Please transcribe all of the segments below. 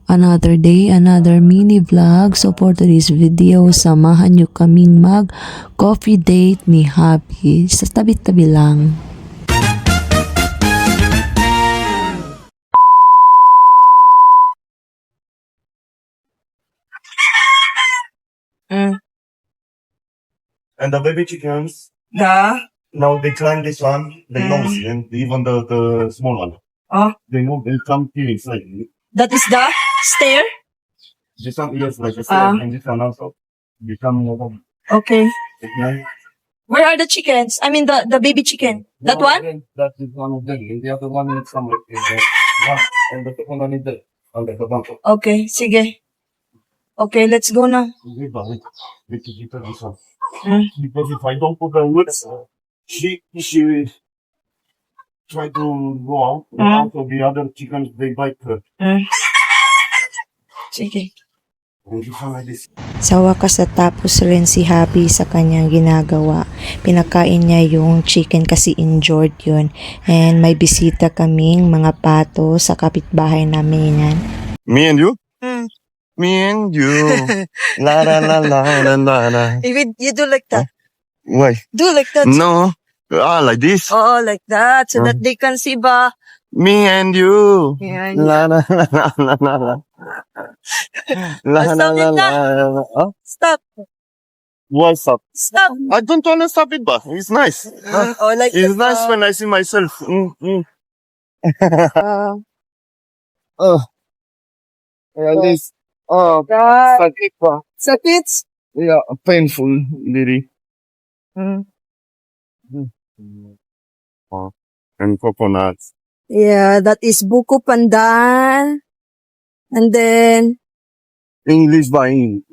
Another day, another mini vlog. So for today's video, samahan nyo kaming mag coffee date ni Happy. Sa tabi-tabi lang. And the baby chickens, Yeah. now they climb this one, they nose, and even the small one. Oh, They move, they come here, it's like, that is the stair? this one, yes, like I Ah. said, and this one also become more. Okay. Okay. Where are the chickens? I mean the baby chicken. That one? That is one of them, and the other one is somewhere in there. One, and the second one is there, on the bank. Okay, sige. Okay, let's go now. Wait, this one. Hmm. Because if I don't put the woods, she try to go out, and also the other chickens, they bite her. Sige. And you come like this. Sa wakas natapos rin si Happy sa kanyang ginagawa. Pinakain niya yung chicken kasi injured yun. And may bisita kaming mga pato sa kapitbahay namin yan. Me and you? Hmm. Me and you. La la la la la la la. You do like that. Why? Do like that. No. Like this. Oh, like that. So that they can see ba. Me and you. Yeah, La la la la la la la. La la Stop la it na. la. Huh? Stop. What's up? Stop. I don't want to stop it, but it's nice. Oh, like It's that. nice when I see myself. Uh, At least. Oh, that. sakit pa. Sakit? Yeah, painful, really. Oh, and coconuts. Yeah, that is buko pandan. And then, English buying.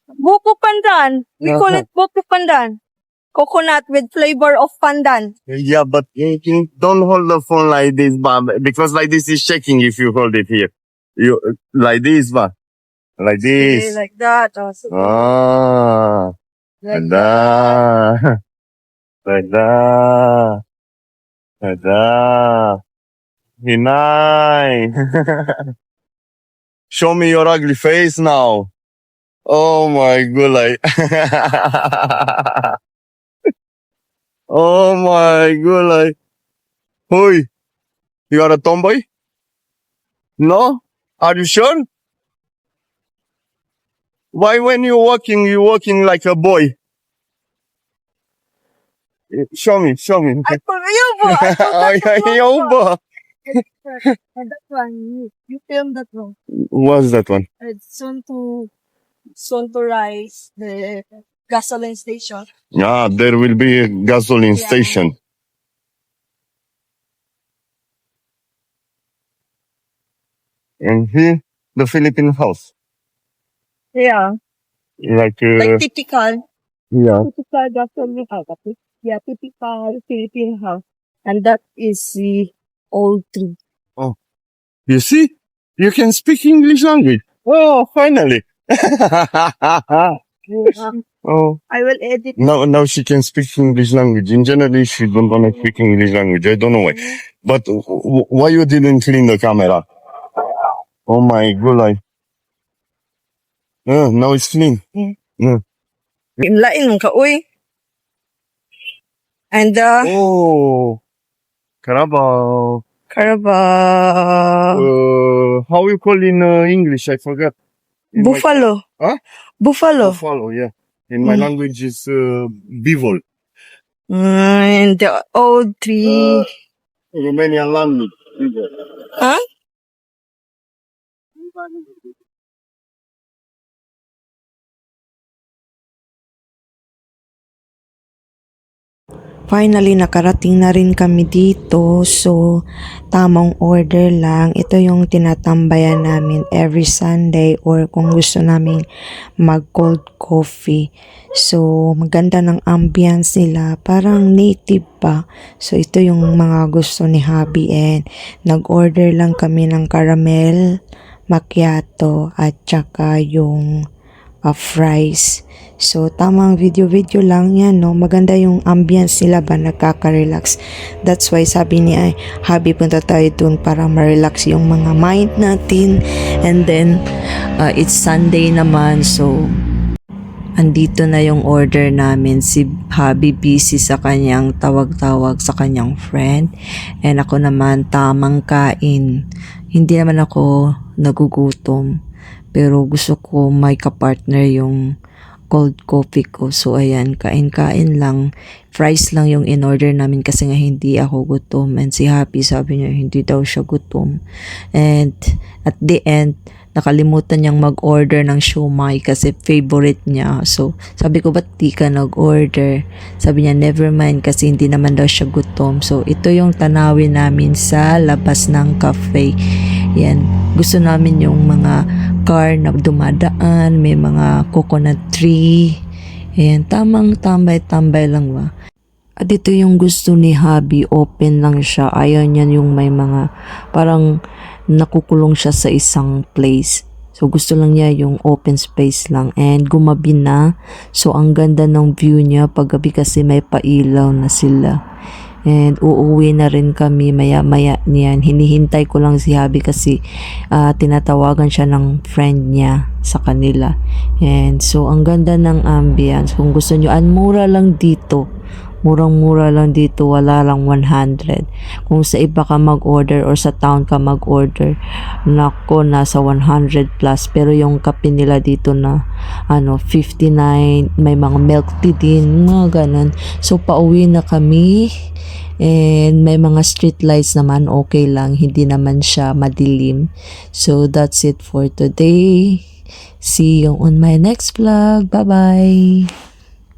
buko pandan. We call it buko pandan. Coconut with flavor of pandan. Yeah, but you don't hold the phone like this, but because like this is shaking if you hold it here. You like this, but like Okay, this. like that. Also. Ah, Like like that, like that, like that. Hinay. Show me your ugly face now. Oh my god, oh my god, Hoy, you are a tomboy? No? Are you sure? Why when you're walking like a boy? Show me. I forgot Ayaw ba? that one. You filmed that one. What's that one? It's soon to rise the gasoline station. Ah, there will be a gasoline Yeah. station. And here, the Philippine house. Yeah. Like Typical yeah. gasoline house. Okay? Yeah, typical Philippine house. And that is the old tree. You see? You can speak English language. Oh, finally. Oh. I will edit. Now she can speak English language. In general, she don't want to speak English language. I don't know why. But why you didn't clean the camera? Oh my god. Now it's clean. Lain mong ka, uy. And Oh. Carabao. Carabao. How you call in English? I forgot. In my- Buffalo. Huh? Buffalo. Buffalo, yeah. In my language is bivol. And the old tree. Romanian language. Bivol. Huh? Finally, nakarating na rin kami dito. So, tamang order lang. Ito yung tinatambayan namin every Sunday or kung gusto namin mag-cold coffee. So, maganda ng ambience nila. Parang native pa. So, ito yung mga gusto ni Happy and nag-order lang kami ng caramel macchiato at saka yung fries. So, tamang video-video lang yan, no? Maganda yung ambience nila ba, nagkaka-relax. That's why sabi niya, ay, habi punta tayo dun para ma-relax yung mga mind natin. And then, it's Sunday naman, so, andito na yung order namin. Si Habi busy sa kanyang tawag-tawag sa kanyang friend. And ako naman, tamang kain. Hindi naman ako nagugutom. Pero gusto ko may kapartner yung cold coffee ko. So, ayan, kain-kain lang. Fries lang yung in-order namin kasi nga hindi ako gutom. And si Happy, sabi niya, hindi daw siya gutom. And at the end, nakalimutan niyang mag-order ng siomai kasi favorite niya. So, sabi ko, ba't di ka nag-order? Sabi niya, never mind kasi hindi naman daw siya gutom. So, ito yung tanawin namin sa labas ng cafe. Yan. Gusto namin yung mga car na dumadaan, may mga coconut tree. Ayan, tamang tambay-tambay lang ba. At ito yung gusto ni Habi, open lang siya. Ayaw niya yung may mga parang nakukulong siya sa isang place. So, gusto lang niya yung open space lang. And gumabi na. So, ang ganda ng view niya. Paggabi kasi may pailaw na sila. And uuwi na rin kami maya-maya niyan. Hinihintay ko lang si Habi kasi tinatawagan siya ng friend niya sa kanila. And so, ang ganda ng ambience. Kung gusto nyo, mura lang dito. Murang-mura lang dito, wala lang 100. Kung sa iba ka mag-order or sa town ka mag-order, nako, nasa 100 plus. Pero yung kape nila dito na 59, may mga milk tea din, mga ganun. So, pauwi na kami. And may mga street lights naman, okay lang. Hindi naman siya madilim. So, that's it for today. See you on my next vlog. Bye-bye!